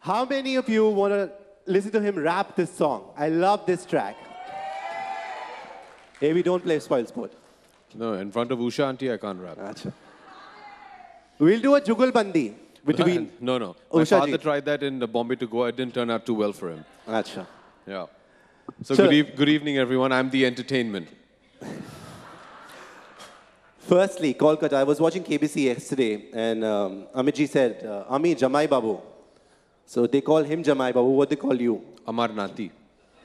How many of you want to listen to him rap this song? I love this track. Hey, we don't play spoil sport. No, in front of Usha auntie, I can't rap. Achha. We'll do a jugalbandi between. No. My Usha father ji. tried that in Bombay to go. It didn't turn out too well for him. Achha. Yeah. So Sure. good evening, everyone. I'm the entertainment. Firstly, Kolkata. I was watching KBC yesterday, and Amit ji said, Ami, Jamai Babu. So they call him Jamai Babu. What they call you? Amar Nati.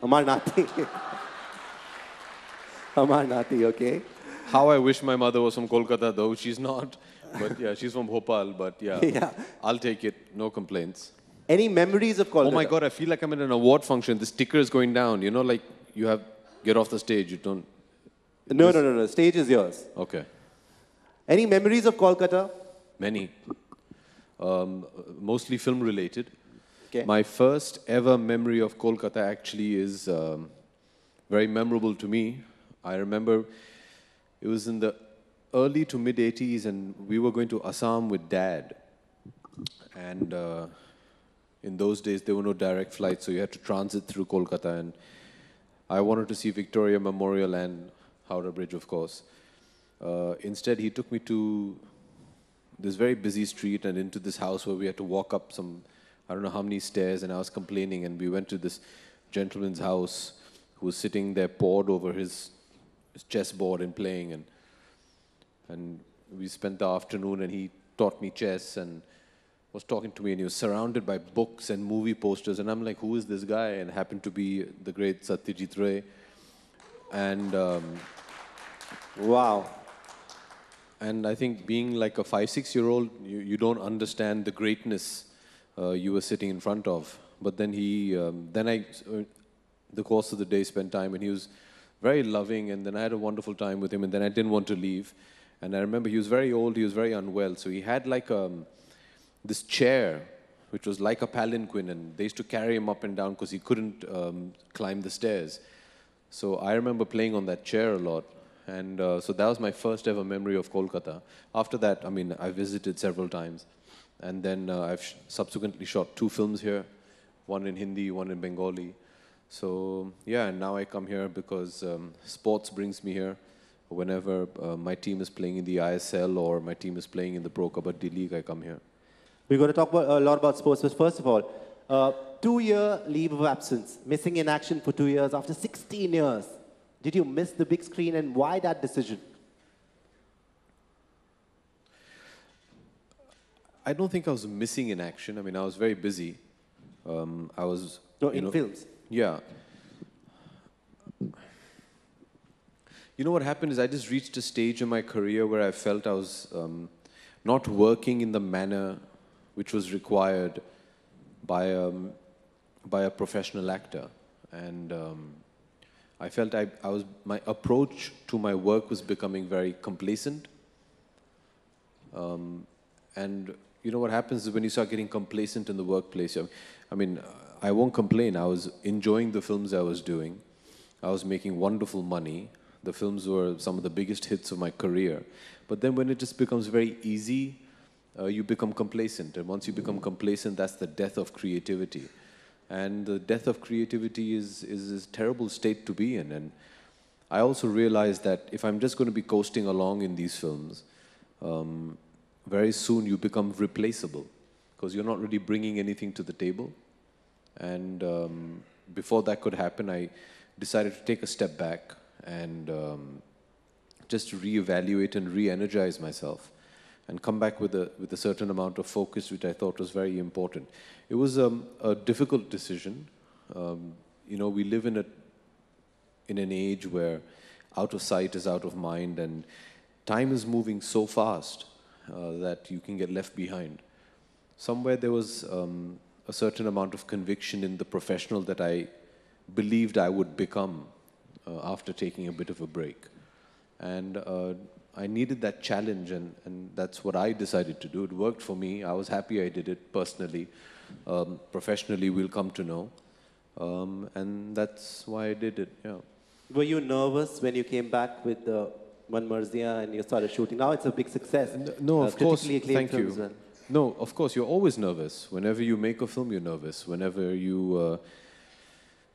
Amar Nati. Amar Nati, okay. How I wish my mother was from Kolkata, though. She's not. But yeah, she's from Bhopal. But yeah, Yeah. I'll take it. No complaints. Any memories of Kolkata? Oh my God, I feel like I'm in an award function. The sticker is going down. You know, like you have, get off the stage. You don't. No. Stage is yours. Okay. Any memories of Kolkata? Many. Mostly film related. Okay. My first ever memory of Kolkata actually is very memorable to me. I remember it was in the early to mid 80s and we were going to Assam with Dad. And in those days there were no direct flights, so you had to transit through Kolkata. And I wanted to see Victoria Memorial and Howrah Bridge, of course. Instead, he took me to this very busy street and into this house where we had to walk up some, I don't know how many stairs, and I was complaining, and we went to this gentleman's house who was sitting there pored over his chessboard and playing, and we spent the afternoon, and he taught me chess and was talking to me, and he was surrounded by books and movie posters, and I'm like, who is this guy? And it happened to be the great Satyajit Ray. And Wow. And I think being like a 5-6-year-old, you don't understand the greatness you were sitting in front of. But then the course of the day, spent time, and he was very loving, and then I had a wonderful time with him, and then I didn't want to leave. And I remember he was very old, he was very unwell, so he had like this chair, which was like a palanquin, and they used to carry him up and down because he couldn't climb the stairs. So I remember playing on that chair a lot. And so that was my first ever memory of Kolkata. After that, I mean, I visited several times. And then I've subsequently shot 2 films here, one in Hindi, one in Bengali. So yeah, and now I come here because sports brings me here. Whenever my team is playing in the ISL or my team is playing in the Pro Kabaddi League, I come here. We're going to talk a lot about sports, but first of all, 2-year leave of absence, missing in action for 2 years after 16 years. Did you miss the big screen, and why that decision? I don't think I was missing in action. I mean, I was very busy. I was... In films? Yeah. You know what happened is I just reached a stage in my career where I felt I was not working in the manner which was required by a professional actor. And I felt my approach to my work was becoming very complacent. And you know what happens is when you start getting complacent in the workplace, I mean, I won't complain. I was enjoying the films I was doing. I was making wonderful money. The films were some of the biggest hits of my career. But then when it just becomes very easy, you become complacent. And once you become complacent, that's the death of creativity. And the death of creativity is a terrible state to be in. And I also realized that if I'm just going to be coasting along in these films, very soon you become replaceable because you're not really bringing anything to the table. And before that could happen, I decided to take a step back and just reevaluate and re-energize myself and come back with a certain amount of focus, which I thought was very important. It was a difficult decision. You know, we live in an age where out of sight is out of mind, and time is moving so fast that you can get left behind. Somewhere there was a certain amount of conviction in the professional that I believed I would become after taking a bit of a break. And I needed that challenge, and that's what I decided to do. It worked for me. I was happy I did it personally. Professionally, we'll come to know. And that's why I did it, yeah. Were you nervous when you came back with One Marzia and you started shooting? Now it's a big success. No, of course. Critically acclaimed Thank film as you. well. No, of course, you're always nervous. Whenever you make a film, you're nervous. Whenever you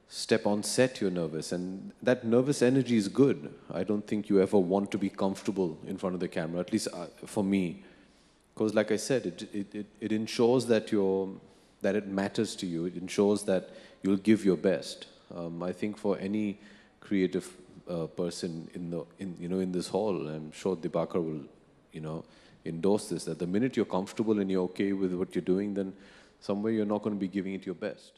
step on set, you're nervous. And that nervous energy is good. I don't think you ever want to be comfortable in front of the camera, at least for me. Because like I said, it ensures that that it matters to you. It ensures that you'll give your best. I think for any creative person in this hall, I'm sure Dibakar will, endorse this, that the minute you're comfortable and you're okay with what you're doing, then somewhere you're not going to be giving it your best.